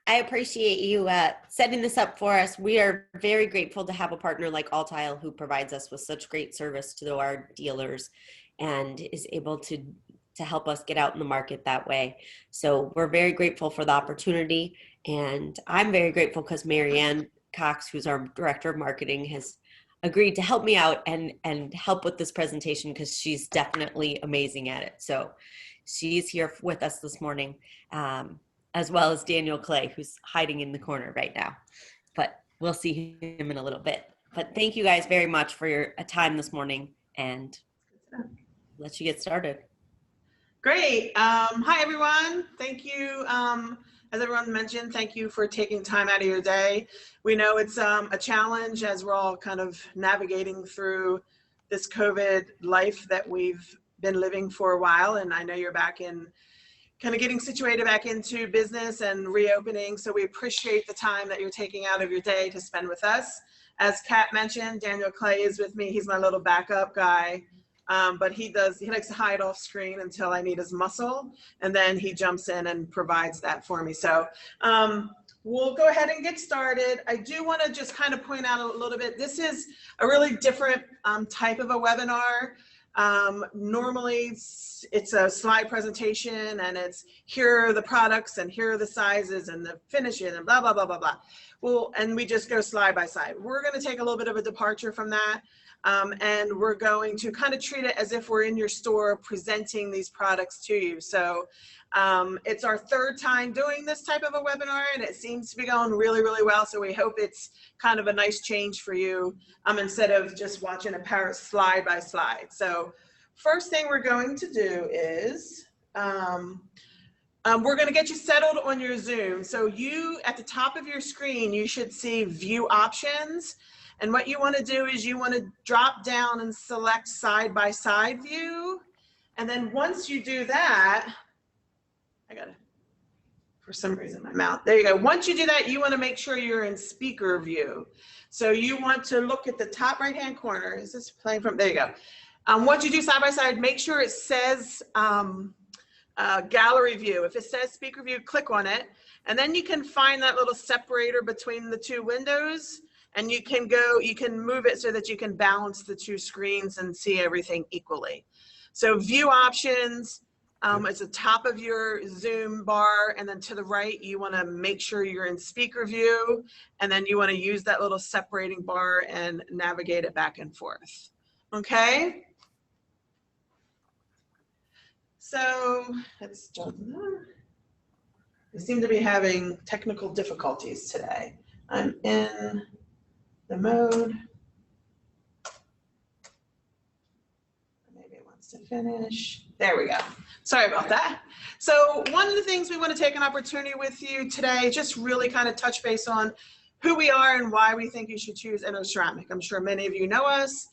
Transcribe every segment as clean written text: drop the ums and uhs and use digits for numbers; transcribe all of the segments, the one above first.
I appreciate you setting this up for us. We are very grateful to have a partner like All Tile who provides us with such great service to our dealers and is able to help us get out in the market that way. So we're very grateful for the opportunity, and I'm very grateful because Marianne Cox, who's our director of marketing, has agreed to help me out and help with this presentation because she's definitely amazing at it. So she's here with us this morning, as well as Daniel Clay, who's hiding in the corner right now. But we'll see him in a little bit. But thank you guys very much for your time this morning, and let you get started. Great. Hi, everyone. Thank you. As everyone mentioned, thank you for taking time out of your day. We know it's a challenge as we're all kind of navigating through this COVID life that we've been living for a while. And I know you're back in kind of getting situated back into business and reopening. So we appreciate the time that you're taking out of your day to spend with us. As Kat mentioned, Daniel Clay is with me. He's my little backup guy. But he likes to hide off screen until I need his muscle, and then he jumps in and provides that for me. So we'll go ahead and get started. I do want to just kind of point out a little bit, this is a really different type of a webinar. Normally it's a slide presentation and it's here are the products and here are the sizes and the finishes and blah, blah, blah, blah, blah. Well, and we just go slide by slide. We're going to take a little bit of a departure from that. And we're going to kind of treat it as if we're in your store presenting these products to you. So it's our third time doing this type of a webinar, and it seems to be going really, really well. So we hope it's kind of a nice change for you instead of just watching a parrot slide by slide. So first thing we're going to do is we're going to get you settled on your Zoom. So you, at the top of your screen, you should see view options. And what you want to do is you want to drop down and select side-by-side view. And then once you do that, I got it, for some reason, my mouth. There you go. Once you do that, you want to make sure you're in speaker view. So you want to look at the top right-hand corner. Is this playing from? There you go. Once you do side-by-side, make sure it says gallery view. If it says speaker view, click on it. And then you can find that little separator between the two windows. And you can move it so that you can balance the two screens and see everything equally. So view options is the top of your Zoom bar, and then to the right, you want to make sure you're in speaker view, and then you want to use that little separating bar and navigate it back and forth. Okay? So let's jump in there. We seem to be having technical difficulties today. I'm in the mode. Maybe it wants to finish. There we go. Sorry about that. So one of the things we want to take an opportunity with you today, just really kind of touch base on who we are and why we think you should choose Ceramic. I'm sure many of you know us.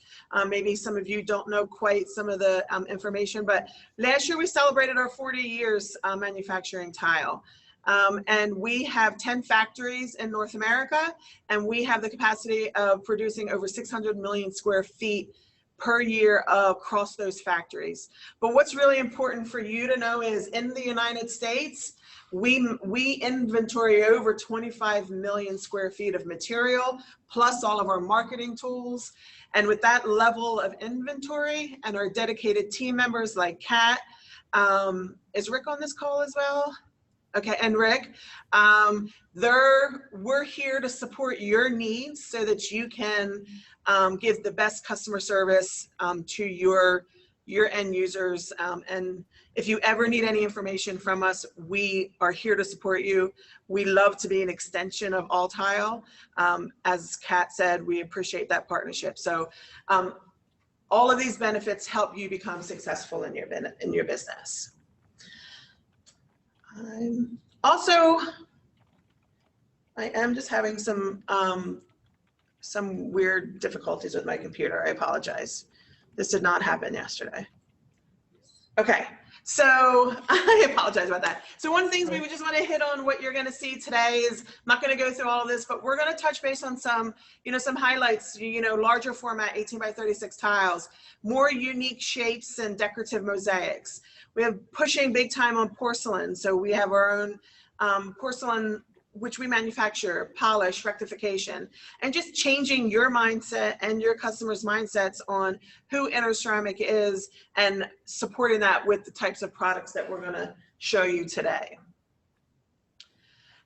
Maybe some of you don't know quite some of the information, but last year we celebrated our 40 years manufacturing tile. And we have 10 factories in North America, and we have the capacity of producing over 600 million square feet per year across those factories. But what's really important for you to know is in the United States, we inventory over 25 million square feet of material, plus all of our marketing tools. And with that level of inventory and our dedicated team members like Kat, is Rick on this call as well? Okay, and Rick, we're here to support your needs so that you can give the best customer service to your end users. And if you ever need any information from us, we are here to support you. We love to be an extension of All Tile. As Kat said, we appreciate that partnership. So all of these benefits help you become successful in your business. I am just having some weird difficulties with my computer. I apologize. This did not happen yesterday. Okay, so I apologize about that. So one of the things we just want to hit on what you're going to see today is, I'm not going to go through all of this, but we're going to touch base on some highlights, larger format 18 by 36 tiles, more unique shapes and decorative mosaics. We have pushing big time on porcelain. So we have our own porcelain which we manufacture, polish, rectification, and just changing your mindset and your customers' mindsets on who Interceramic is and supporting that with the types of products that we're going to show you today.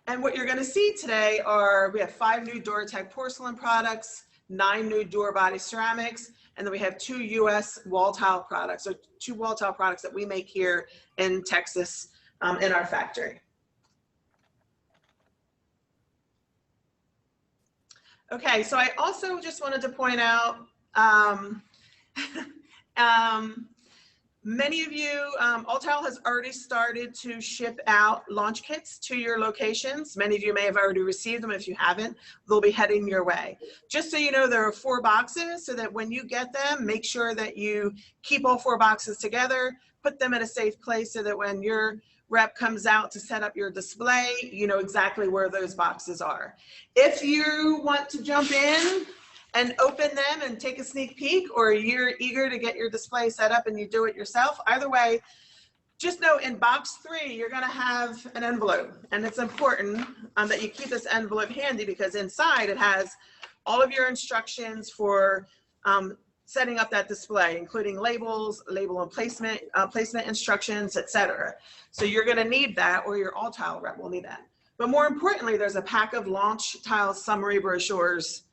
And what you're going to see today are, we have 5 new Duratec porcelain products, 9 new door body ceramics, and then we have 2 US wall tile products, or 2 wall tile products that we make here in Texas in our factory. Okay, so I also just wanted to point out, many of you, All-Tile has already started to ship out launch kits to your locations. Many of you may have already received them. If you haven't, they'll be heading your way. Just so you know, there are 4 boxes, so that when you get them, make sure that you keep all 4 boxes together, put them in a safe place so that when your rep comes out to set up your display, you know exactly where those boxes are. If you want to jump in and open them and take a sneak peek, or you're eager to get your display set up and you do it yourself, either way, just know in box 3, you're gonna have an envelope. And it's important that you keep this envelope handy, because inside it has all of your instructions for setting up that display, including labels, label and placement, placement instructions, etc. So you're gonna need that, or your All-Tile rep will need that. But more importantly, there's a pack of launch tile summary brochures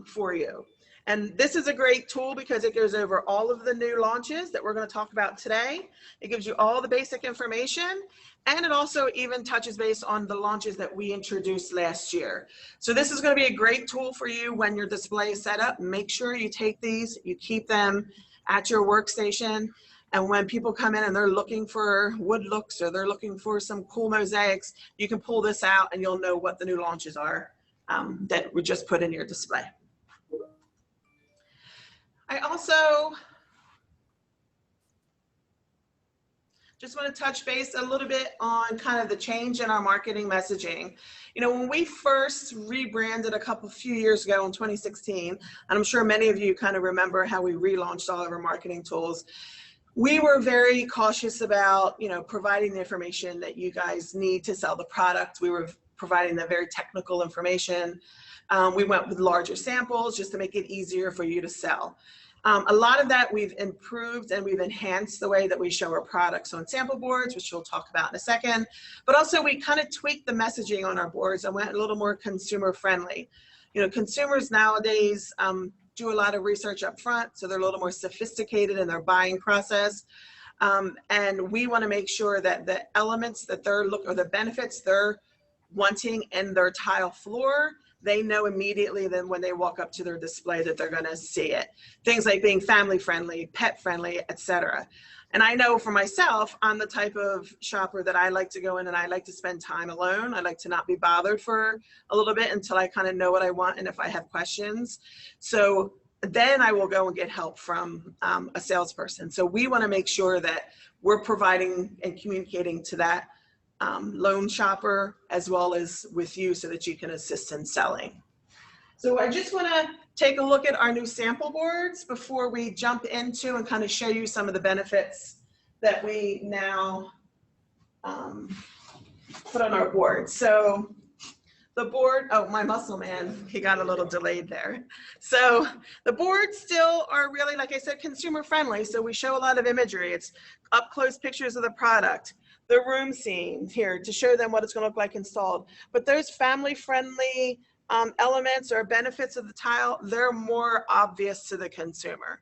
for you. And this is a great tool because it goes over all of the new launches that we're going to talk about today. It gives you all the basic information, and it also even touches base on the launches that we introduced last year. So this is going to be a great tool for you when your display is set up. Make sure you take these, you keep them at your workstation, and when people come in and they're looking for wood looks, or they're looking for some cool mosaics, you can pull this out and you'll know what the new launches are that we just put in your display. I also just want to touch base a little bit on kind of the change in our marketing messaging. You know, when we first rebranded a few years ago in 2016, and I'm sure many of you kind of remember how we relaunched all of our marketing tools, we were very cautious about, you know, providing the information that you guys need to sell the product. We were providing the very technical information. We went with larger samples just to make it easier for you to sell. A lot of that we've improved, and we've enhanced the way that we show our products on sample boards, which we'll talk about in a second. But also we kind of tweaked the messaging on our boards and went a little more consumer friendly. You know, consumers nowadays do a lot of research up front, so they're a little more sophisticated in their buying process. And we want to make sure that the elements that they're or the benefits they're wanting in their tile floor, they know immediately then when they walk up to their display that they're going to see it. Things like being family friendly, pet friendly, etc. And I know for myself, I'm the type of shopper that I like to go in and I like to spend time alone. I like to not be bothered for a little bit until I kind of know what I want and if I have questions. So then I will go and get help from a salesperson. So we want to make sure that we're providing and communicating to that lone shopper as well as with you so that you can assist in selling. So I just want to take a look at our new sample boards before we jump into and kind of show you some of the benefits that we now put on our board. So the board, oh, my muscle man, he got a little delayed there. So the boards still are really, like I said, consumer friendly. So we show a lot of imagery. It's up close pictures of the product, the room scene here to show them what it's going to look like installed. But those family friendly elements or benefits of the tile, they're more obvious to the consumer.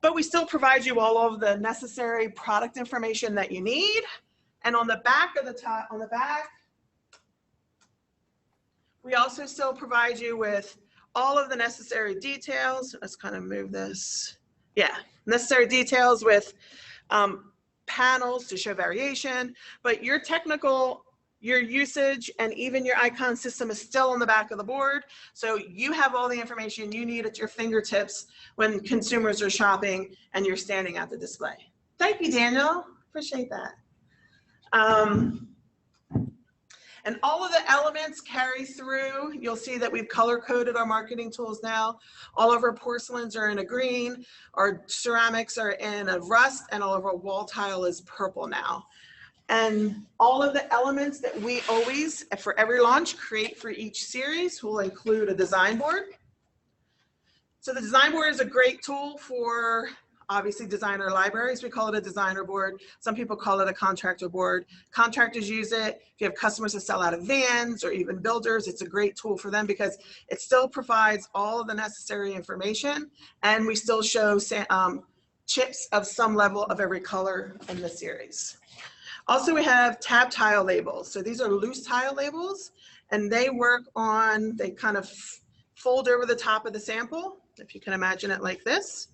But we still provide you all of the necessary product information that you need. And on the back of the tile, on the back, we also still provide you with all of the necessary details. Let's kind of move this. Yeah, necessary details with panels to show variation, but your technical, your usage, and even your icon system is still on the back of the board. So you have all the information you need at your fingertips when consumers are shopping and you're standing at the display. Thank you, Daniel. Appreciate that. And all of the elements carry through. You'll see that we've color coded our marketing tools now. All of our porcelains are in a green, our ceramics are in a rust, and all of our wall tile is purple now. And all of the elements that we always, for every launch, create for each series will include a design board. So the design board is a great tool for obviously designer libraries. We call it a designer board. Some people call it a contractor board. Contractors use it. If you have customers that sell out of vans or even builders, it's a great tool for them because it still provides all of the necessary information, and we still show chips of some level of every color in the series. Also, we have tab tile labels. So these are loose tile labels, and they work on, they kind of fold over the top of the sample, if you can imagine it like this,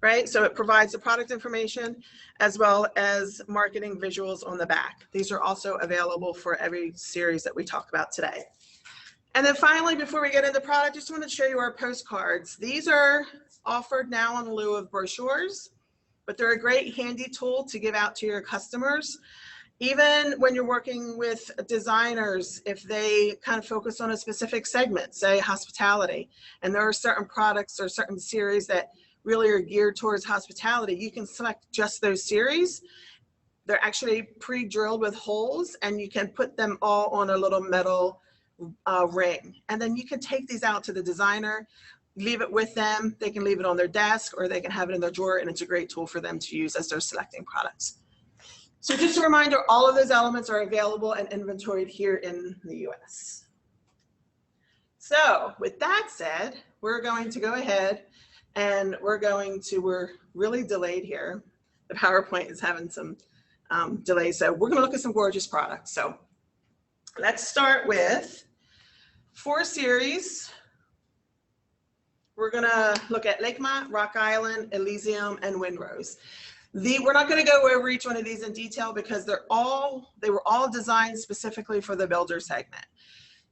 right? So it provides the product information as well as marketing visuals on the back. These are also available for every series that we talk about today. And then finally, before we get into product, just wanted to show you our postcards. These are offered now in lieu of brochures, but they're a great handy tool to give out to your customers. Even when you're working with designers, if they kind of focus on a specific segment, say hospitality, and there are certain products or certain series that really are geared towards hospitality, you can select just those series. They're actually pre-drilled with holes, and you can put them all on a little metal ring. And then you can take these out to the designer, leave it with them. They can leave it on their desk, or they can have it in their drawer, and it's a great tool for them to use as they're selecting products. So just a reminder, all of those elements are available and inventoried here in the US. So with that said, we're going to go ahead and we're really delayed here. The PowerPoint is having some delay. So we're gonna look at some gorgeous products. So let's start with 4 series. We're gonna look at Lakemont, Rock Island, Elysium, and Windrose. We're not going to go over each one of these in detail because they were all designed specifically for the builder segment.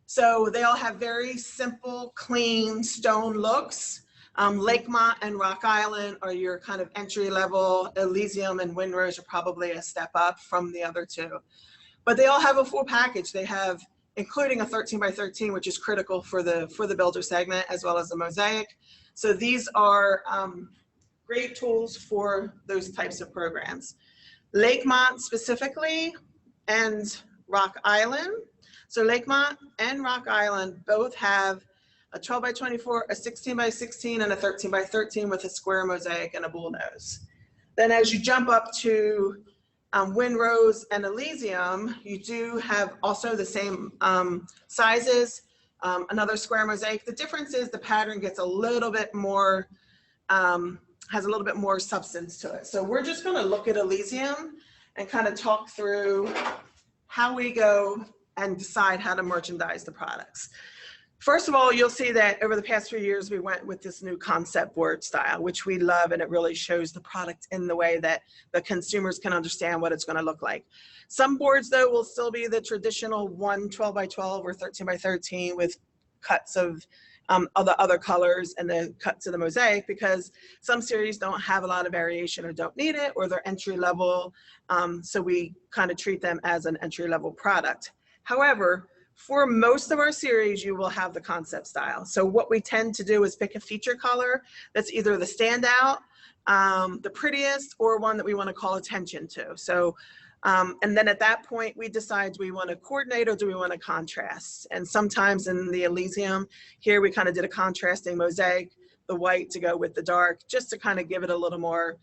So they all have very simple, clean stone looks. Lakemont and Rock Island are your kind of entry level. Elysium and Windrose are probably a step up from the other 2. But they all have a full package. They have, including a 13 by 13, which is critical for the builder segment, as well as the mosaic. So these are great tools for those types of programs. Lakemont specifically and Rock Island. So Lakemont and Rock Island both have a 12 by 24, a 16 by 16, and a 13 by 13 with a square mosaic and a bull nose. Then as you jump up to Windrose and Elysium, you do have also the same sizes, another square mosaic. The difference is the pattern gets a little bit more, has a little bit more substance to it. So we're just going to look at Elysium and kind of talk through how we go and decide how to merchandise the products. First of all, you'll see that over the past few years, we went with this new concept board style, which we love, and it really shows the product in the way that the consumers can understand what it's going to look like. Some boards, though, will still be the traditional 12 by 12 or 13 by 13 with cuts of other colors and the cuts of the mosaic, because some series don't have a lot of variation or don't need it, or they're entry level. So we kind of treat them as an entry level product. However, for most of our series, you will have the concept style. So what we tend to do is pick a feature color that's either the standout, the prettiest, or one that we want to call attention to. So and then at that point, we decide, do we want to coordinate or do we want to contrast? And sometimes in the Elysium, here we kind of did a contrasting mosaic, the white to go with the dark, just to kind of give it a little more,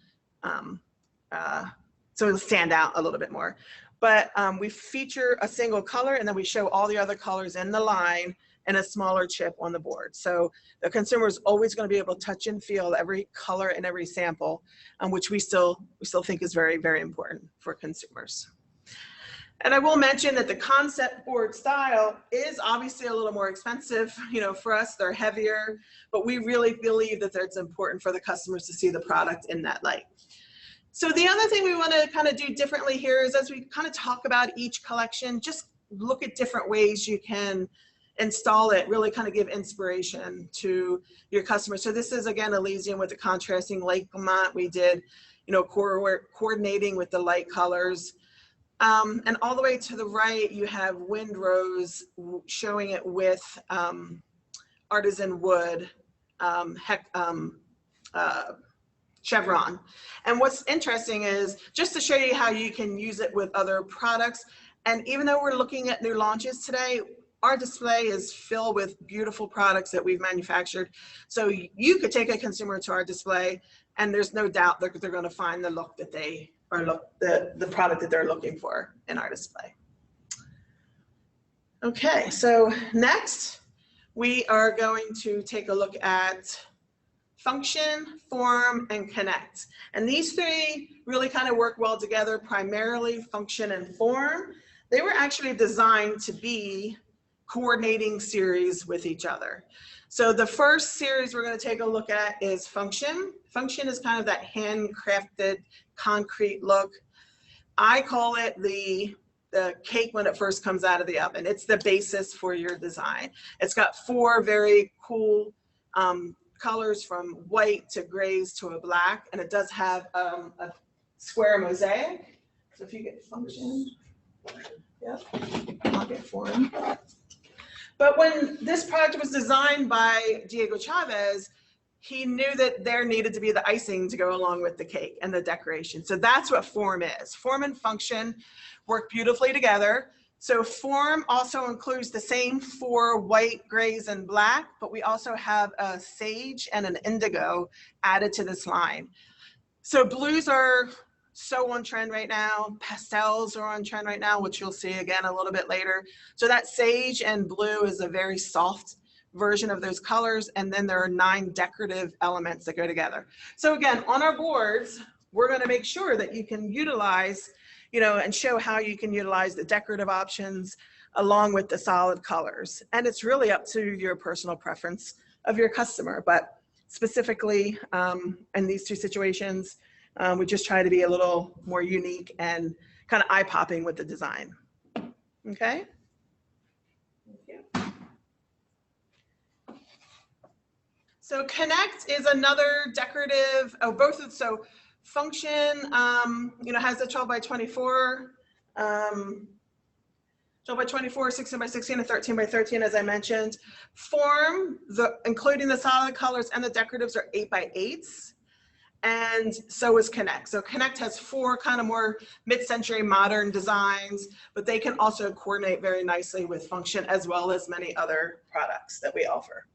so it'll stand out a little bit more. But we feature a single color, and then we show all the other colors in the line and a smaller chip on the board. So the consumer is always going to be able to touch and feel every color in every sample, which we still think is very, very important for consumers. And I will mention that the concept board style is obviously a little more expensive. You know, for us, they're heavier, but we really believe that it's important for the customers to see the product in that light. So the other thing we want to kind of do differently here is, as we kind of talk about each collection, just look at different ways you can install it, really kind of give inspiration to your customers. So this is, again, Elysium with the contrasting. Lakemont, we did, you know, coordinating with the light colors. And all the way to the right, you have Windrose showing it with artisan wood, chevron. And what's interesting is just to show you how you can use it with other products. And even though we're looking at new launches today, our display is filled with beautiful products that we've manufactured. So you could take a consumer to our display and there's no doubt that they're going to find the look that they are, the product that they're looking for in our display. Okay, so next we are going to take a look at function, form, and connect. And these three really kind of work well together, primarily function and form. They were actually designed to be coordinating series with each other. So the first series we're going to take a look at is function. Function is kind of that handcrafted concrete look. I call it the cake when it first comes out of the oven. It's the basis for your design. It's got four very cool colors from white to grays to a black, and it does have a square mosaic. So if you get function, yep, I'll get form. But when this project was designed by Diego Chavez, he knew that there needed to be the icing to go along with the cake and the decoration. So that's what form is. Form and function work beautifully together. So form also includes the same four white, grays, and black, but we also have a sage and an indigo added to this line. So blues are so on trend right now. Pastels are on trend right now, which you'll see again a little bit later. So that sage and blue is a very soft version of those colors. And then there are 9 decorative elements that go together. So again, on our boards, we're going to make sure that you can utilize, and show how you can utilize the decorative options along with the solid colors. And it's really up to your personal preference of your customer. But specifically in these two situations, we just try to be a little more unique and kind of eye-popping with the design. Okay? Thank you. So connect is another decorative, so function, has a 12 by 24, 12 by 24, 16 by 16, and 13 by 13, as I mentioned. Form, including the solid colors and the decoratives, are 8 by 8s. And so is Connect. So Connect has 4 kind of more mid-century modern designs, but they can also coordinate very nicely with function as well as many other products that we offer.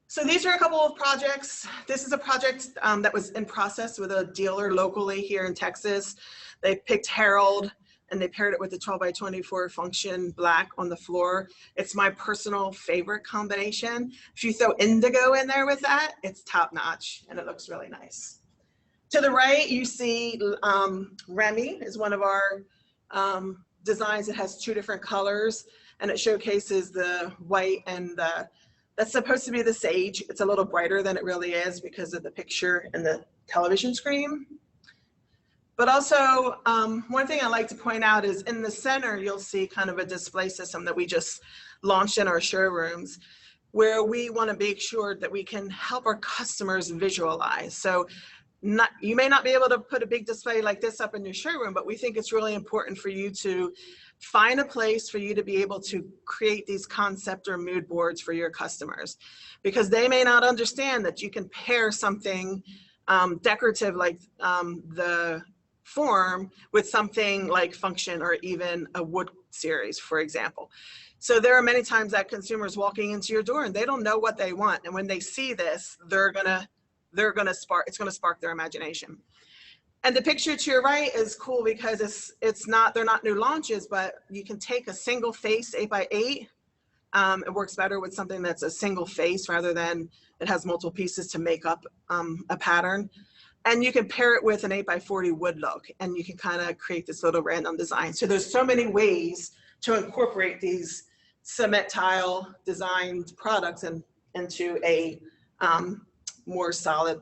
So these are a couple of projects. This is a project that was in process with a dealer locally here in Texas. They picked Harold and they paired it with the 12 by 24 function black on the floor. It's my personal favorite combination. If you throw indigo in there with that, it's top notch and it looks really nice. To the right, you see Remy is one of our designs. It has 2 different colors and it showcases the white and that's supposed to be the sage. It's a little brighter than it really is because of the picture and the television screen. But also, one thing I like to point out is in the center, you'll see kind of a display system that we just launched in our showrooms, where we want to make sure that we can help our customers visualize. So you may not be able to put a big display like this up in your showroom, but we think it's really important for you to find a place for you to be able to create these concept or mood boards for your customers, because they may not understand that you can pair something decorative like the form with something like function or even a wood series, for example. So there are many times that consumers walking into your door and they don't know what they want, and when they see this, it's gonna spark their imagination. And the picture to your right is cool because they're not new launches, but you can take a single face 8 by 8. It works better with something that's a single face rather than it has multiple pieces to make up a pattern. And you can pair it with an 8 by 40 wood look, and you can kind of create this little random design. So there's so many ways to incorporate these cement tile designed products into a more solid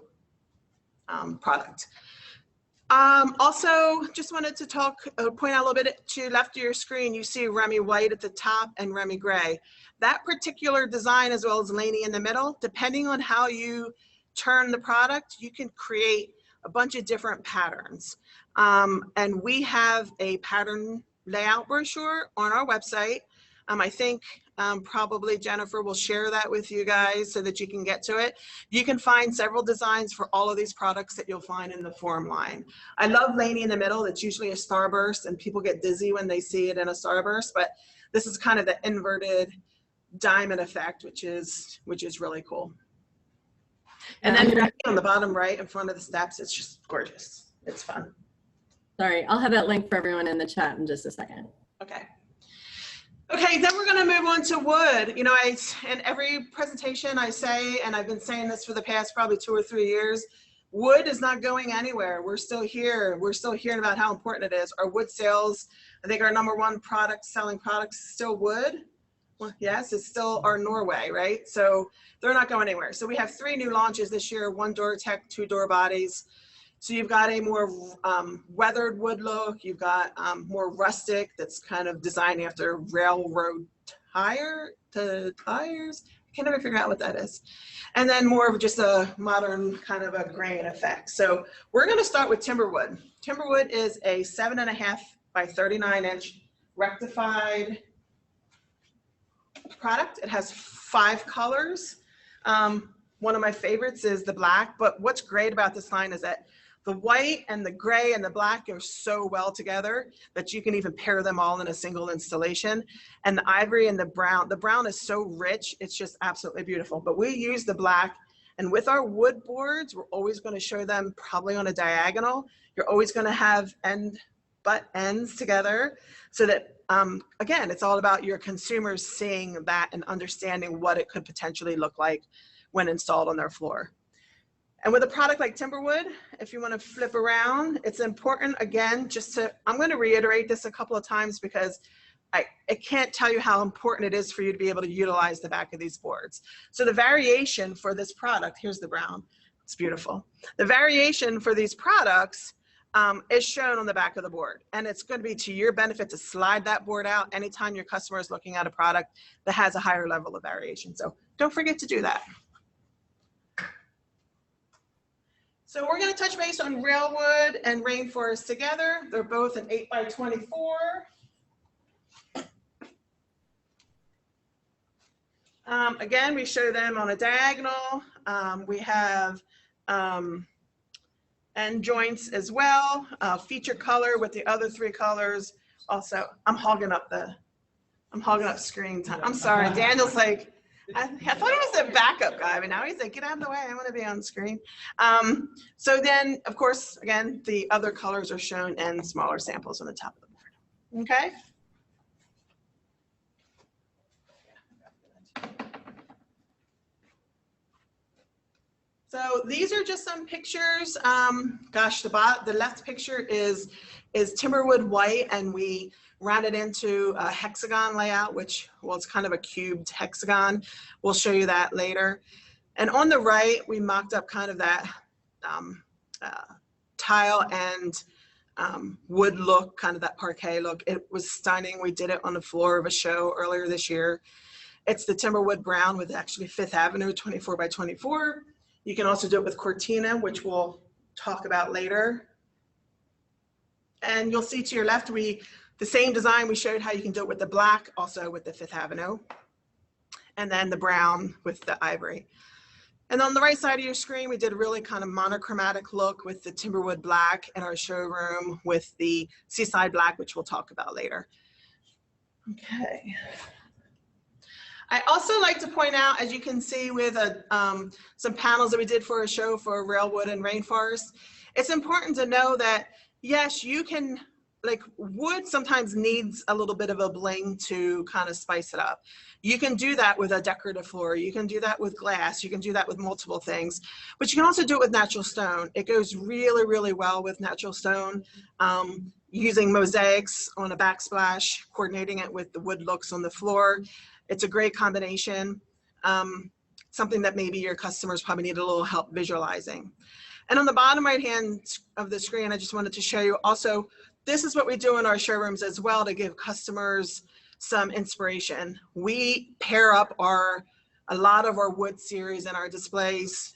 product. Also, just wanted to point out a little bit to the left of your screen, you see Remy White at the top and Remy Gray. That particular design, as well as Laney in the middle, depending on how you turn the product, you can create a bunch of different patterns. And we have a pattern layout brochure on our website I think probably Jennifer will share that with you guys so that you can get to it. You can find several designs for all of these products that you'll find in the form line. I love Laney in the middle. It's usually a starburst, and people get dizzy when they see it in a starburst, but this is kind of the inverted diamond effect, which is really cool. And then on the bottom right in front of the steps, it's just gorgeous. It's fun. Sorry, I'll have that link for everyone in the chat in just a second. Okay. Okay, then we're going to move on to wood. You know, in every presentation I say, and I've been saying this for the past probably 2 or 3 years, wood is not going anywhere. We're still here. We're still hearing about how important it is. Our wood sales, I think our #1 product selling product is still wood. Well, yes, it's still our Norway, right? So they're not going anywhere. So we have 3 new launches this year, 1 door tech, 2 door bodies. So you've got a more weathered wood look. You've got more rustic that's kind of designed after railroad tires. I can't ever figure out what that is. And then more of just a modern kind of a grain effect. So we're going to start with Timberwood. Timberwood is a 7.5 by 39 inch rectified product. It has 5 colors. One of my favorites is the black, but what's great about this line is that the white and the gray and the black are so well together that you can even pair them all in a single installation. And the ivory and the brown is so rich, it's just absolutely beautiful. But we use the black, and with our wood boards, we're always going to show them probably on a diagonal. You're always going to have butt ends together so that, again, it's all about your consumers seeing that and understanding what it could potentially look like when installed on their floor. And with a product like Timberwood, if you want to flip around, it's important, again, I'm going to reiterate this a couple of times because I can't tell you how important it is for you to be able to utilize the back of these boards. So the variation for this product, here's the brown, it's beautiful. The variation for these products is shown on the back of the board. And it's going to be to your benefit to slide that board out anytime your customer is looking at a product that has a higher level of variation. So don't forget to do that. So we're going to touch base on Railwood and Rainforest together. They're both an 8 by 24. Again, we show them on a diagonal. We have end joints as well. Feature color with the other 3 colors. Also, I'm hogging up screen time. I'm sorry, Daniel's like, I thought he was a backup guy, but now he's like, get out of the way, I want to be on screen. So then, of course, again, the other colors are shown in smaller samples on the top of the board. Okay. So these are just some pictures. Gosh, the left picture is Timberwood white, and we ran it into a hexagon layout, which, well, it's kind of a cubed hexagon. We'll show you that later. And on the right, we mocked up kind of that tile and wood look, kind of that parquet look. It was stunning. We did it on the floor of a show earlier this year. It's the Timberwood brown with actually 5th Avenue 24 by 24. You can also do it with Cortina, which we'll talk about later. And you'll see to your left, the same design, we showed how you can do it with the black, also with the 5th Avenue, and then the brown with the ivory. And on the right side of your screen, we did a really kind of monochromatic look with the Timberwood black in our showroom with the Seaside black, which we'll talk about later. Okay. I also like to point out, as you can see with some panels that we did for a show for Railwood and Rainforest, it's important to know that, yes, you can, like, wood sometimes needs a little bit of a bling to kind of spice it up. You can do that with a decorative floor. You can do that with glass. You can do that with multiple things, but you can also do it with natural stone. It goes really, really well with natural stone. Using mosaics on a backsplash, coordinating it with the wood looks on the floor. It's a great combination. Something that maybe your customers probably need a little help visualizing. And on the bottom right hand of the screen, I just wanted to show you also, this is what we do in our showrooms as well to give customers some inspiration. We pair up a lot of our wood series and our displays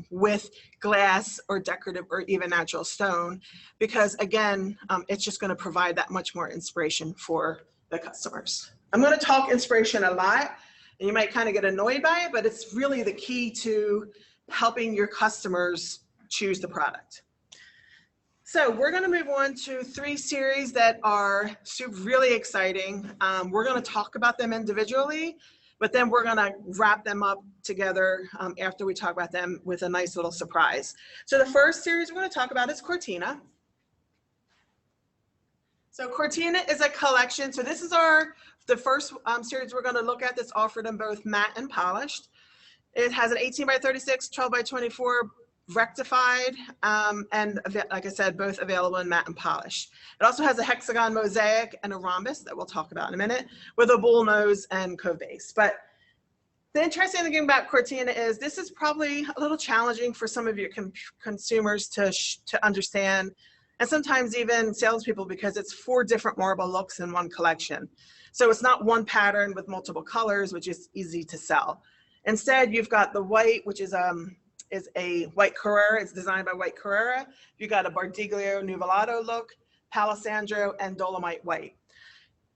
with glass or decorative or even natural stone, because again, it's just going to provide that much more inspiration for the customers. I'm going to talk inspiration a lot, and you might kind of get annoyed by it, but it's really the key to helping your customers choose the product. So we're going to move on to 3 series that are really exciting. We're going to talk about them individually, but then we're going to wrap them up together after we talk about them with a nice little surprise. So the first series we're going to talk about is Cortina. So Cortina is a collection. So this is the first series we're going to look at that's offered in both matte and polished. It has an 18 by 36, 12 by 24 rectified, and like I said, both available in matte and polished. It also has a hexagon mosaic and a rhombus that we'll talk about in a minute, with a bull nose and cove base. But the interesting thing about Cortina is this is probably a little challenging for some of your consumers to understand, and sometimes even salespeople, because it's 4 different marble looks in one collection. So it's not one pattern with multiple colors, which is easy to sell. Instead, you've got the white, which is a white Carrara. It's designed by White Carrara. You got a Bardiglio Nuvolado look, Palisandro, and Dolomite white.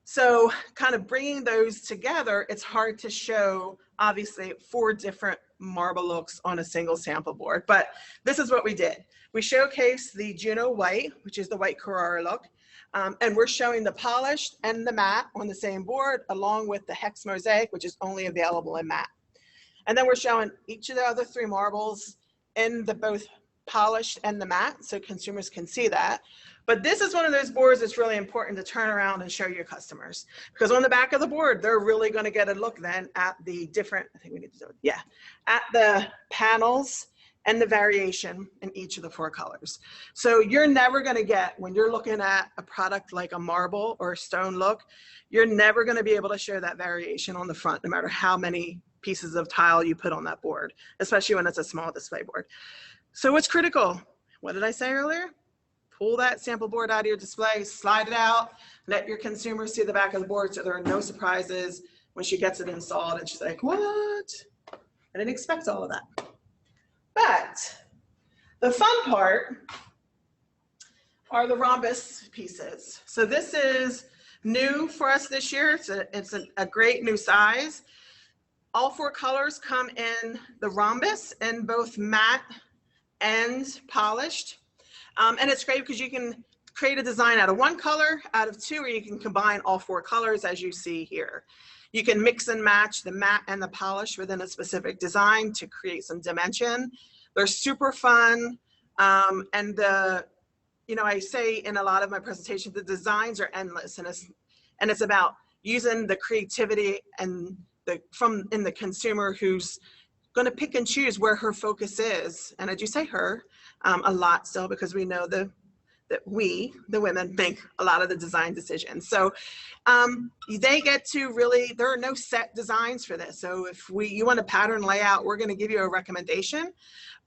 So kind of bringing those together, it's hard to show, obviously, 4 different marble looks on a single sample board. But this is what we did. We showcased the Juno white, which is the White Carrara look. And we're showing the polished and the matte on the same board, along with the hex mosaic, which is only available in matte. And then we're showing each of the other 3 marbles in the both polished and the matte, so consumers can see that. But this is one of those boards that's really important to turn around and show your customers, because on the back of the board, they're really going to get a look then at the different, I think we need to do it, yeah, at the panels and the variation in each of the 4 colors. So you're never going to get, when you're looking at a product like a marble or a stone look, you're never going to be able to show that variation on the front, no matter how many pieces of tile you put on that board, especially when it's a small display board. So what's critical? What did I say earlier? Pull that sample board out of your display, slide it out, let your consumer see the back of the board so there are no surprises when she gets it installed and she's like, what? I didn't expect all of that. But the fun part are the rhombus pieces. So this is new for us this year. It's a great new size. All 4 colors come in the rhombus in both matte and polished. And it's great because you can create a design out of 1 color, out of 2, or you can combine all 4 colors as you see here. You can mix and match the matte and the polish within a specific design to create some dimension. They're super fun. And I say in a lot of my presentations, the designs are endless, and it's about using the creativity and in the consumer who's going to pick and choose where her focus is. And I do say her a lot still, because we know that we, the women, make a lot of the design decisions. So they get to really, there are no set designs for this. So if you want a pattern layout, we're going to give you a recommendation,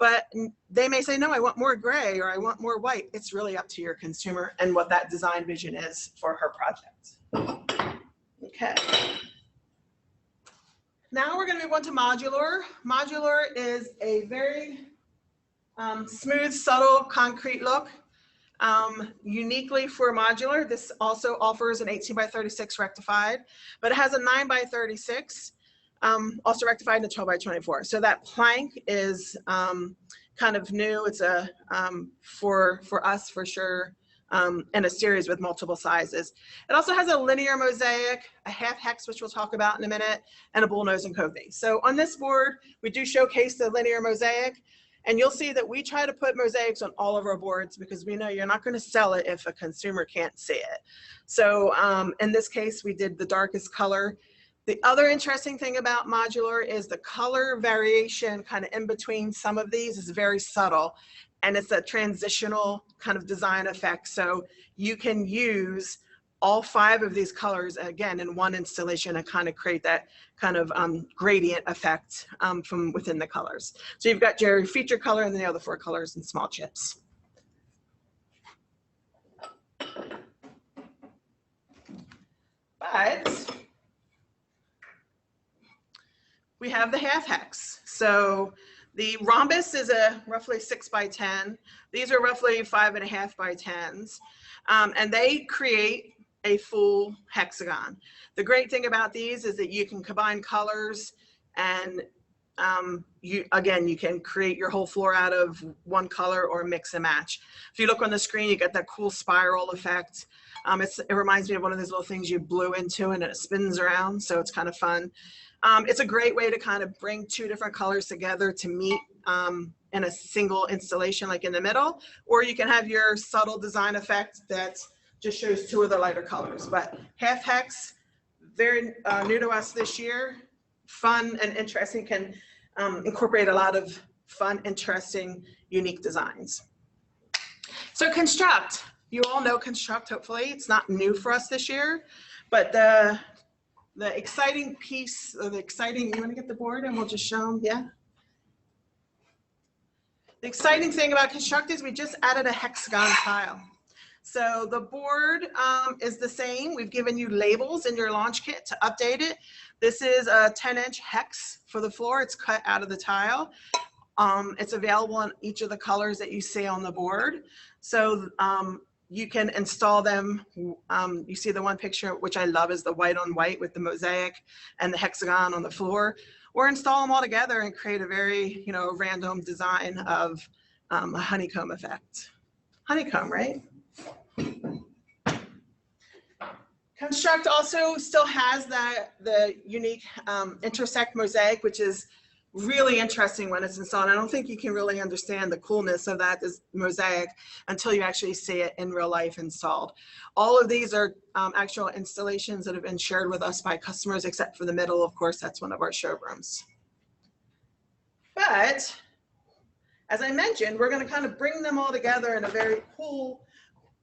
but they may say, no, I want more gray or I want more white. It's really up to your consumer and what that design vision is for her project. Okay. Now we're going to move on to modular. Modular is a very smooth, subtle, concrete look. Uniquely for modular, this also offers an 18 by 36 rectified, but it has a 9 by 36, also rectified in a 12 by 24. So that plank is kind of new. It's a for us for sure. And a series with multiple sizes. It also has a linear mosaic, a half hex, which we'll talk about in a minute, and a bull nose and cove base. So on this board, we do showcase the linear mosaic, and you'll see that we try to put mosaics on all of our boards because we know you're not going to sell it if a consumer can't see it. So in this case, we did the darkest color. The other interesting thing about modular is the color variation kind of in between some of these is very subtle. And it's a transitional kind of design effect. So you can use all 5 of these colors, again, in one installation and kind of create that kind of gradient effect from within the colors. So you've got your feature color and then the other 4 colors in small chips. But we have the half hex. So the rhombus is a roughly 6 by 10. These are roughly 5.5 by 10s. And they create a full hexagon. The great thing about these is that you can combine colors, and you can create your whole floor out of one color or mix and match. If you look on the screen, you get that cool spiral effect. It reminds me of one of those little things you blew into and it spins around, so it's kind of fun. It's a great way to kind of bring two different colors together to meet in a single installation, like in the middle, or you can have your subtle design effect that just shows two of the lighter colors. But half hex, very new to us this year, fun and interesting, can incorporate a lot of fun, interesting, unique designs. So Construct, you all know Construct, hopefully. It's not new for us this year, but the exciting piece, or the exciting, you want to get the board and we'll just show them, yeah? The exciting thing about Construct is we just added a hexagon tile. So the board is the same. We've given you labels in your launch kit to update it. This is a 10-inch hex for the floor. It's cut out of the tile. It's available in each of the colors that you see on the board. So you can install them. You see the one picture, which I love, is the white on white with the mosaic and the hexagon on the floor. Or install them all together and create a very, random design of a honeycomb effect. Honeycomb, right? Construct also still has the unique intersect mosaic, which is really interesting when it's installed. I don't think you can really understand the coolness of that mosaic until you actually see it in real life installed. All of these are actual installations that have been shared with us by customers, except for the middle, of course, that's one of our showrooms. But as I mentioned, we're going to kind of bring them all together in a very cool,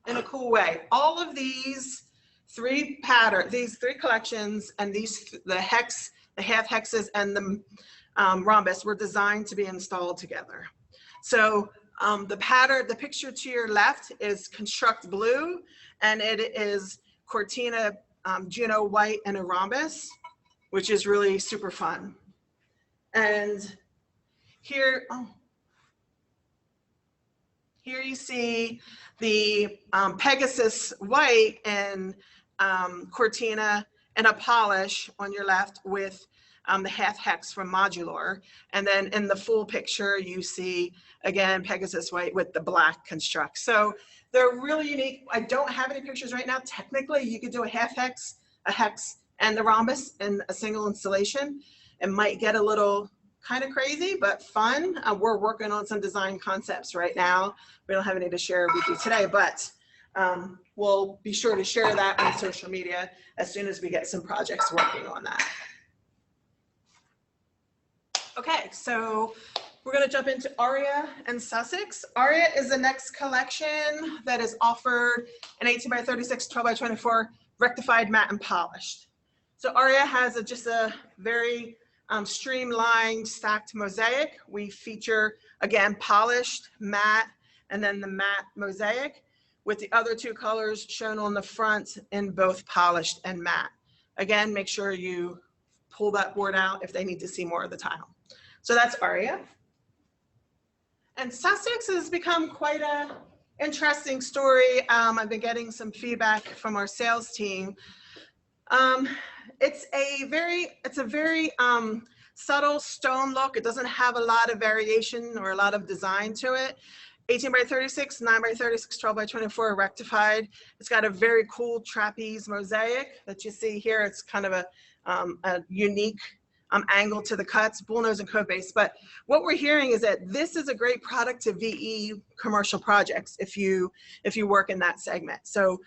way. All of these three collections, and the half hexes and the rhombus were designed to be installed together. So the picture to your left is Construct Blue, and it is Cortina Juno white and a rhombus, which is really super fun. And here you see the Pegasus white and Cortina and a polish on your left with the half hex from Modular. And then in the full picture, you see, again, Pegasus white with the black Construct. So they're really unique. I don't have any pictures right now. Technically, you could do a half hex, a hex, and the rhombus in a single installation. It might get a little kind of crazy, but fun. We're working on some design concepts right now. We don't have any to share with you today, but we'll be sure to share that on social media as soon as we get some projects working on that. Okay, so we're going to jump into Aria and Sussex. Aria is the next collection that is offered in 18x36, 12x24, rectified, matte, and polished. So Aria has just a very streamlined, stacked mosaic. We feature, again, polished, matte, and then the matte mosaic, with the other two colors shown on the front in both polished and matte. Again, make sure you pull that board out if they need to see more of the tile. So that's Aria. And Sussex has become quite an interesting story. I've been getting some feedback from our sales team. It's a very subtle stone look. It doesn't have a lot of variation or a lot of design to it. 18x36, 9x36, 12x24 rectified. It's got a very cool trapeze mosaic that you see here. It's kind of a unique angle to the cuts, bullnose and code base. But what we're hearing is that this is a great product to VE commercial projects if you work in that segment. So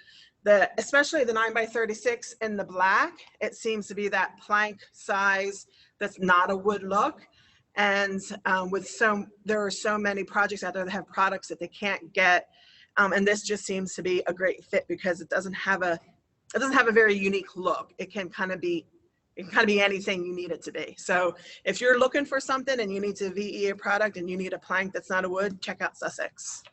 especially the 9x36 in the black, it seems to be that plank size that's not a wood look. And there are so many projects out there that have products that they can't get. And this just seems to be a great fit because it doesn't have a very unique look. It can kind of be anything you need it to be. So if you're looking for something and you need to VE a product and you need a plank that's not a wood, check out Sussex.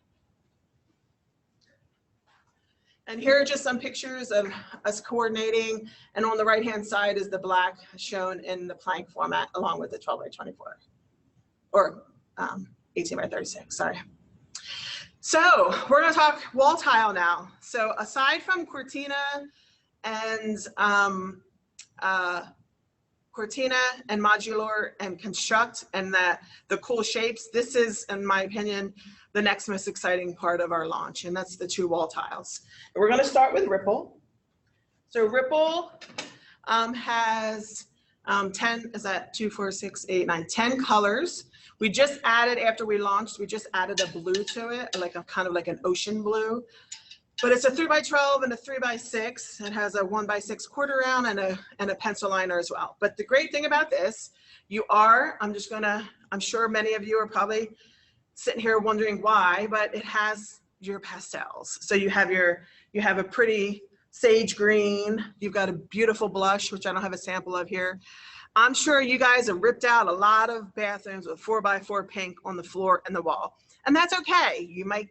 And here are just some pictures of us coordinating. And on the right-hand side is the black shown in the plank format along with the 12x24 or 18x36, sorry. So we're gonna talk wall tile now. So aside from Cortina and Cortina and Modular and Construct, and the cool shapes. This is, in my opinion, the next most exciting part of our launch, and that's the 2 wall tiles. And we're going to start with Ripple. So Ripple has 10, is that 2, 4, 6, 8, 9, 10 colors. We just added, after we launched, we just added a blue to it, like a kind of like an ocean blue. But it's a 3x12 and a 3x6. It has a 1x6 quarter round and a pencil liner as well. But the great thing about this, I'm sure many of you are probably sitting here wondering why, but it has your pastels. So you have a pretty sage green, you've got a beautiful blush, which I don't have a sample of here. I'm sure you guys have ripped out a lot of bathrooms with 4x4 pink on the floor and the wall. And that's okay. You might,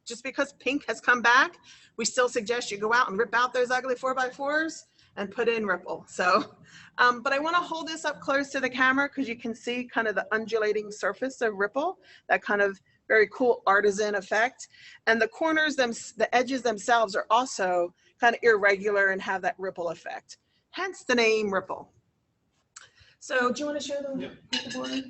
just because pink has come back, we still suggest you go out and rip out those ugly 4x4s and put in Ripple. So, but I want to hold this up close to the camera because you can see kind of the undulating surface of Ripple, that kind of very cool artisan effect. And the corners, the edges themselves are also kind of irregular and have that ripple effect. Hence the name Ripple. So do you want to show them the board?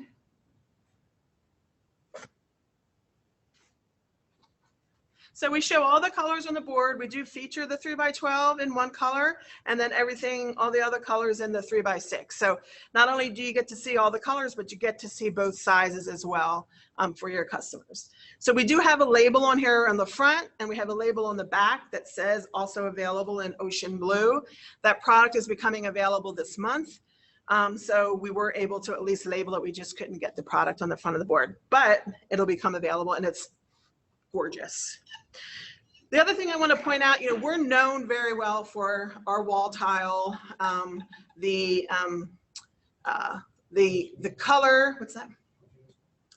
So we show all the colors on the board. We do feature the 3x12 in one color, and then everything, all the other colors in the 3x6. So not only do you get to see all the colors, but you get to see both sizes as well for your customers. So we do have a label on here on the front, and we have a label on the back that says also available in ocean blue. That product is becoming available this month. So we were able to at least label it. We just couldn't get the product on the front of the board, but it'll become available, and it's gorgeous. The other thing I want to point out, we're known very well for our wall tile, the color, what's that?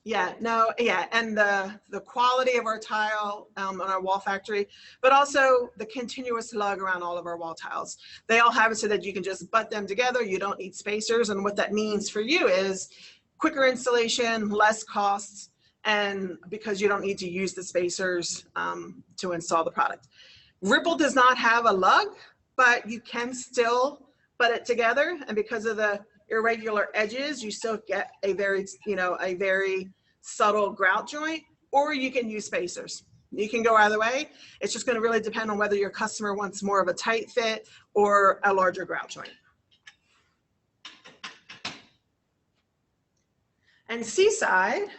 And the quality of our tile on our wall factory, but also the continuous lug around all of our wall tiles. They all have it so that you can just butt them together. You don't need spacers, and what that means for you is quicker installation, less costs, and because you don't need to use the spacers to install the product. Ripple does not have a lug, but you can still butt it together, and because of the irregular edges, you still get a very subtle grout joint, or you can use spacers. You can go either way. It's just going to really depend on whether your customer wants more of a tight fit or a larger grout joint. And Seaside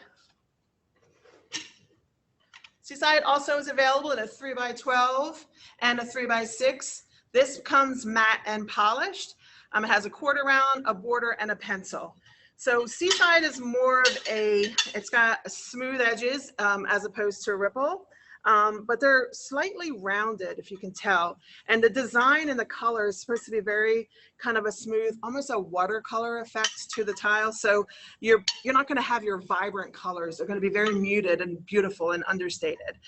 also is available in a 3x12 and a 3x6. This comes matte and polished. It has a quarter round, a border, and a pencil. So Seaside is more of it's got smooth edges as opposed to Ripple, but they're slightly rounded, if you can tell. And the design and the color is supposed to be very kind of a smooth, almost a watercolor effect to the tile. So you're not going to have your vibrant colors. They're going to be very muted and beautiful and understated.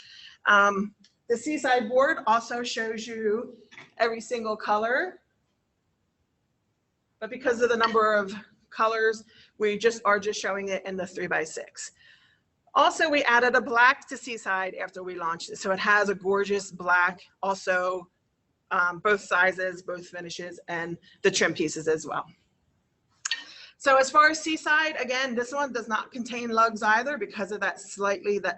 The Seaside board also shows you every single color, but because of the number of colors, we are just showing it in the 3x6. Also, we added a black to Seaside after we launched it. So it has a gorgeous black, also both sizes, both finishes, and the trim pieces as well. So as far as Seaside, again, this one does not contain lugs either because of that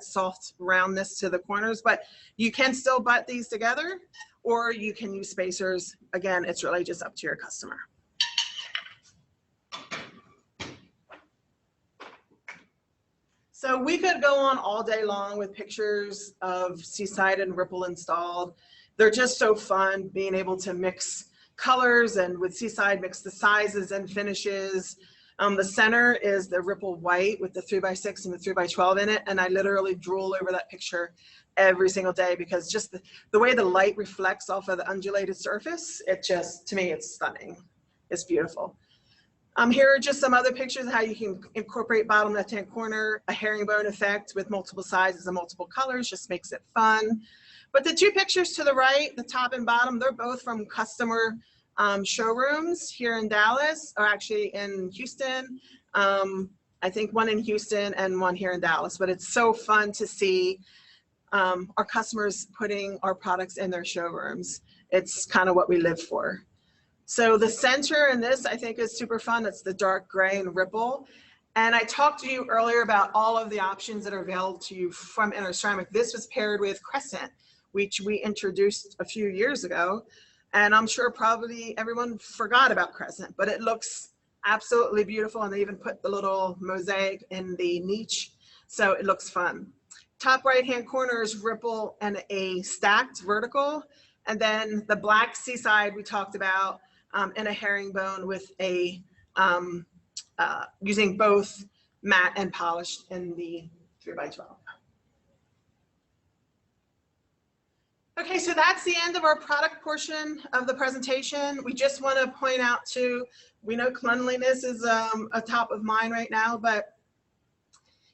soft roundness to the corners, but you can still butt these together, or you can use spacers. Again, it's really just up to your customer. So we could go on all day long with pictures of Seaside and Ripple installed. They're just so fun being able to mix colors, and with Seaside mix the sizes and finishes. The center is the Ripple white with the 3x6 and the 3x12 in it, and I literally drool over that picture every single day because just the way the light reflects off of the undulated surface, to me, it's stunning. It's beautiful. Here are just some other pictures of how you can incorporate bottom left-hand corner, a herringbone effect with multiple sizes and multiple colors, just makes it fun. But the two pictures to the right, the top and bottom, they're both from customer showrooms here in Dallas, or actually in Houston. I think one in Houston and one here in Dallas, but it's so fun to see our customers putting our products in their showrooms. It's kind of what we live for. So the center in this, I think, is super fun. It's the dark gray and ripple. And I talked to you earlier about all of the options that are available to you from Interceramic. This was paired with Crescent, which we introduced a few years ago. And I'm sure probably everyone forgot about Crescent, but it looks absolutely beautiful. And they even put the little mosaic in the niche. So it looks fun. Top right-hand corner is ripple and a stacked vertical. And then the black seaside we talked about in a herringbone with a, using both matte and polished in the 3x12. Okay, so that's the end of our product portion of the presentation. We just want to point out too, we know cleanliness is a top of mind right now, but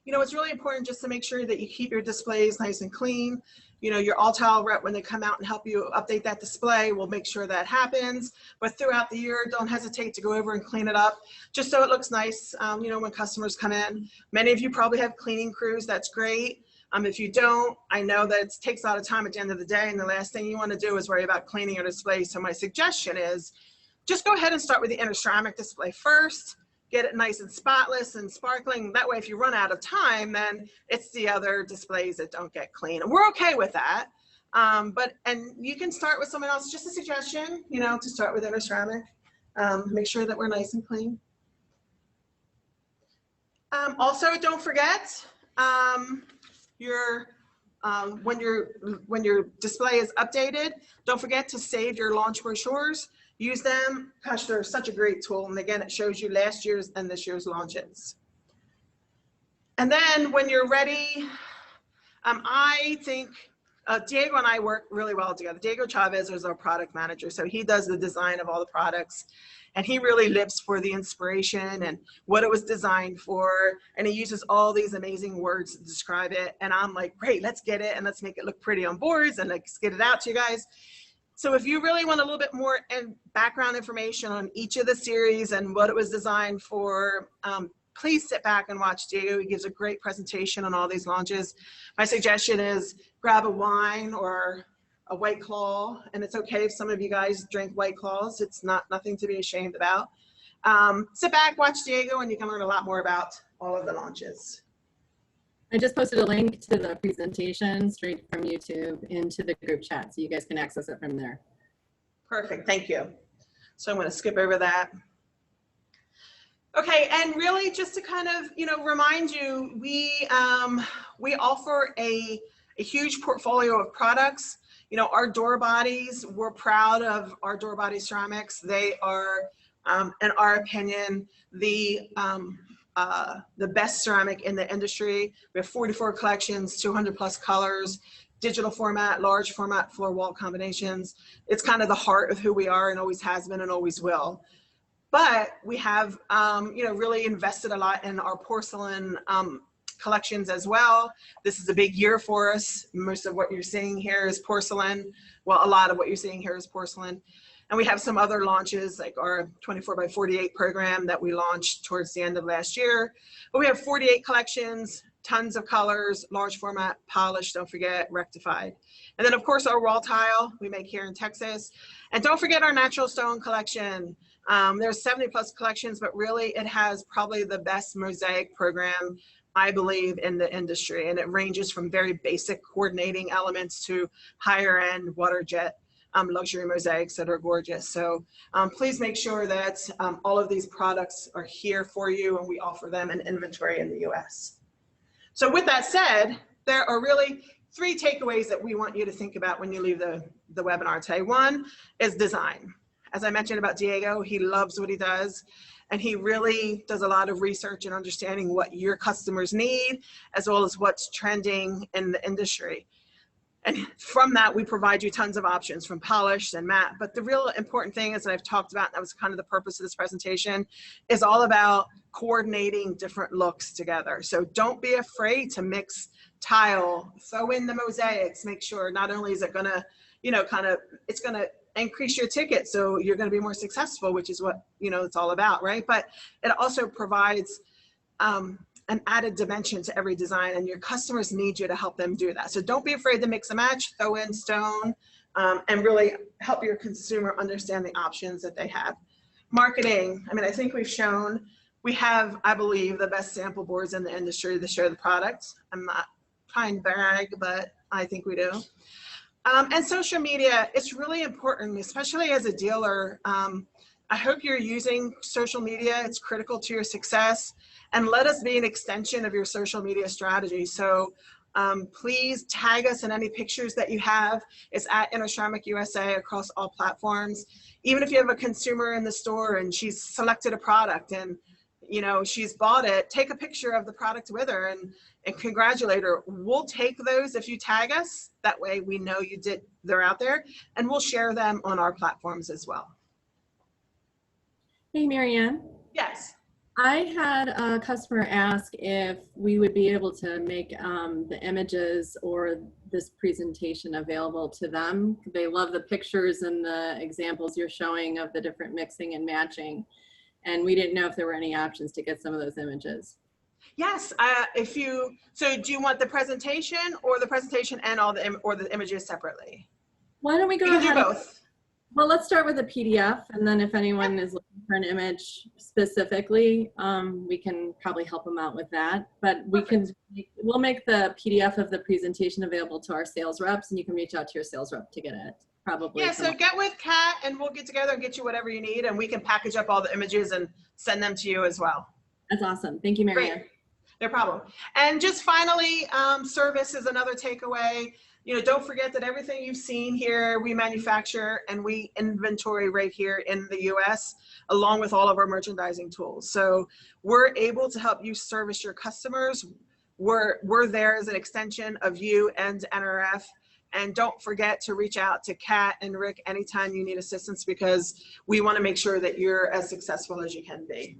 you know, it's really important just to make sure that you keep your displays nice and clean. You know, your all-tile rep, when they come out and help you update that display, will make sure that happens. But throughout the year, don't hesitate to go over and clean it up, just so it looks nice, you know, when customers come in. Many of you probably have cleaning crews. That's great. If you don't, I know that it takes a lot of time at the end of the day, and the last thing you want to do is worry about cleaning your display. So my suggestion is just go ahead and start with the Interceramic display first. Get it nice and spotless and sparkling. That way, if you run out of time, then it's the other displays that don't get clean. And we're okay with that. And you can start with someone else. Just a suggestion, you know, to start with Interceramic. Make sure that we're nice and clean. Also, don't forget, when your display is updated, don't forget to save your launch brochures. Use them. Gosh, they're such a great tool. And again, it shows you last year's and this year's launches. And then when you're ready, I think Diego and I work really well together. Diego Chavez is our product manager. So he does the design of all the products. And he really lives for the inspiration and what it was designed for. And he uses all these amazing words to describe it. And I'm like, great, let's get it and let's make it look pretty on boards and let's get it out to you guys. So if you really want a little bit more background information on each of the series and what it was designed for, please sit back and watch Diego. He gives a great presentation on all these launches. My suggestion is grab a wine or a White Claw, and it's okay if some of you guys drink White Claws. It's nothing to be ashamed about. Sit back, watch Diego, and you can learn a lot more about all of the launches. I just posted a link to the presentation straight from YouTube into the group chat, so you guys can access it from there. Perfect, thank you. So I'm going to skip over that. Okay, and really just to kind of, you know, remind you, we offer a huge portfolio of products. You know, our door bodies, we're proud of our door body ceramics. They are, in our opinion, the best ceramic in the industry. We have 44 collections, 200 plus colors, digital format, large format, floor wall combinations. It's kind of the heart of who we are and always has been and always will. But we have, you know, really invested a lot in our porcelain collections as well. This is a big year for us. Most of what you're seeing here is porcelain. Well, a lot of what you're seeing here is porcelain. And we have some other launches like our 24x48 program that we launched towards the end of last year. But we have 48 collections, tons of colors, large format, polished, don't forget, rectified. And then of course our wall tile we make here in Texas. And don't forget our natural stone collection. There's 70 plus collections, but really it has probably the best mosaic program, I believe, in the industry. And it ranges from very basic coordinating elements to higher end water jet luxury mosaics that are gorgeous. So please make sure that all of these products are here for you and we offer them in inventory in the US. So with that said, there are really 3 takeaways that we want you to think about when you leave the webinar today. One is design. As I mentioned about Diego, he loves what he does. And he really does a lot of research and understanding what your customers need, as well as what's trending in the industry. And from that, we provide you tons of options from polished and matte. But the real important thing is that I've talked about, and that was kind of the purpose of this presentation, is all about coordinating different looks together. So don't be afraid to mix tile, throw in the mosaics, make sure not only is it gonna, you know, it's gonna increase your ticket so you're gonna be more successful, which is what, you know, it's all about, right? But it also provides an added dimension to every design, and your customers need you to help them do that. So don't be afraid to mix and match, throw in stone, and really help your consumer understand the options that they have. Marketing, I mean, I think we've shown we have, I believe, the best sample boards in the industry to show the products. I'm not trying to brag, but I think we do. And social media, it's really important, especially as a dealer. I hope you're using social media. It's critical to your success. And let us be an extension of your social media strategy. So please tag us in any pictures that you have. It's at InterCeramic USA across all platforms. Even if you have a consumer in the store and she's selected a product and she's bought it, take a picture of the product with her and congratulate her. We'll take those if you tag us. That way we know they're out there, and we'll share them on our platforms as well. Hey, Marianne. Yes. I had a customer ask if we would be able to make the images or this presentation available to them. They love the pictures and the examples you're showing of the different mixing and matching. And we didn't know if there were any options to get some of those images. Yes, so do you want the presentation or the presentation and or the images separately? Why don't we go You can ahead? do both. Well, let's start with a PDF, and then if anyone is looking for an image specifically, we can probably help them out with that. But we'll make the PDF of the presentation available to our sales reps, and you can reach out to your sales rep to get it. Probably. Yeah, so get with Kat and we'll get together and get you whatever you need, and we can package up all the images and send them to you as well. That's awesome. Thank you, Marianne. Great. No problem. And just finally, service is another takeaway. Don't forget that everything you've seen here, we manufacture and we inventory right here in the US, along with all of our merchandising tools. So we're able to help you service your customers. We're there as an extension of you and NRF. And don't forget to reach out to Kat and Rick anytime you need assistance, because we want to make sure that you're as successful as you can be.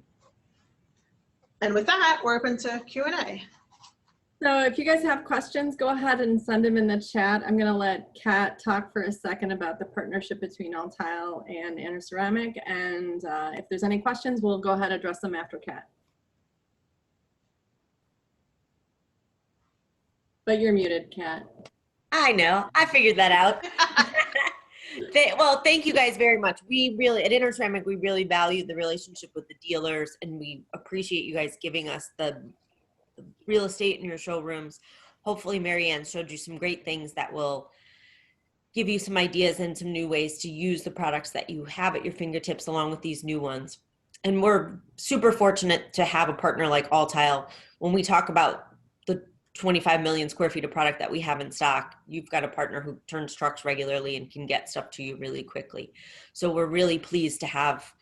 And with that, we're open to Q&A. So if you guys have questions, go ahead and send them in the chat. I'm going to let Kat talk for a second about the partnership between All Tile and InterCeramic. And if there's any questions, we'll go ahead and address them after Kat. But you're muted, Kat. I know. I figured that out. Well, thank you guys very much. We really, at InterCeramic, we really value the relationship with the dealers, and we appreciate you guys giving us the real estate in your showrooms. Hopefully, Marianne showed you some great things that will give you some ideas and some new ways to use the products that you have at your fingertips, along with these new ones. And we're super fortunate to have a partner like All Tile. When we talk about 25 million square feet of product that we have in stock, you've got a partner who turns trucks regularly and can get stuff to you really quickly. So we're really pleased to have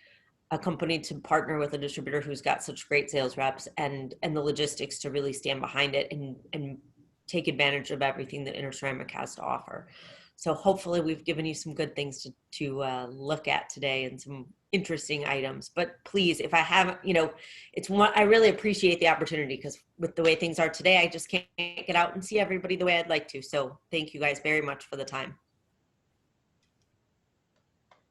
a company to partner with, a distributor who's got such great sales reps and the logistics to really stand behind it and take advantage of everything that InterCeramic has to offer. So hopefully we've given you some good things to look at today and some interesting items. But please, if I haven't, I really appreciate the opportunity, because with the way things are today, I just can't get out and see everybody the way I'd like to. So thank you guys very much for the time.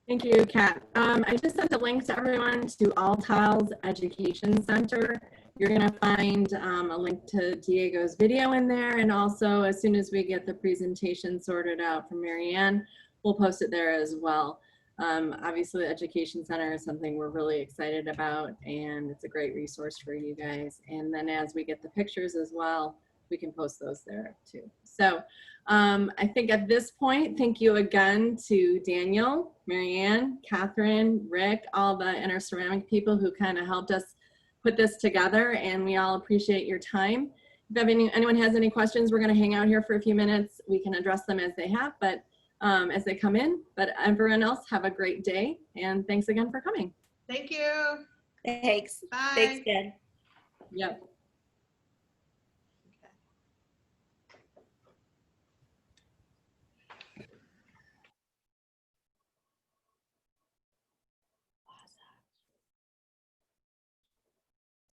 Thank you, Kat. I just sent a link to everyone to All Tile's Education Center. You're going to find a link to Diego's video in there. And also, as soon as we get the presentation sorted out from Marianne, we'll post it there as well. Obviously, the Education Center is something we're really excited about, and it's a great resource for you guys. And then as we get the pictures as well, we can post those there too. So I think at this point, thank you again to Daniel, Marianne, Catherine, Rick, all the InterCeramic people who kind of helped us put this together, and we all appreciate your time. If anyone has any questions, we're going to hang out here for a few minutes. We can address them as they have, but as they come in. But everyone else, have a great day, and thanks again for coming. Thank you. Thanks. Bye. Thanks, Jen. Yep.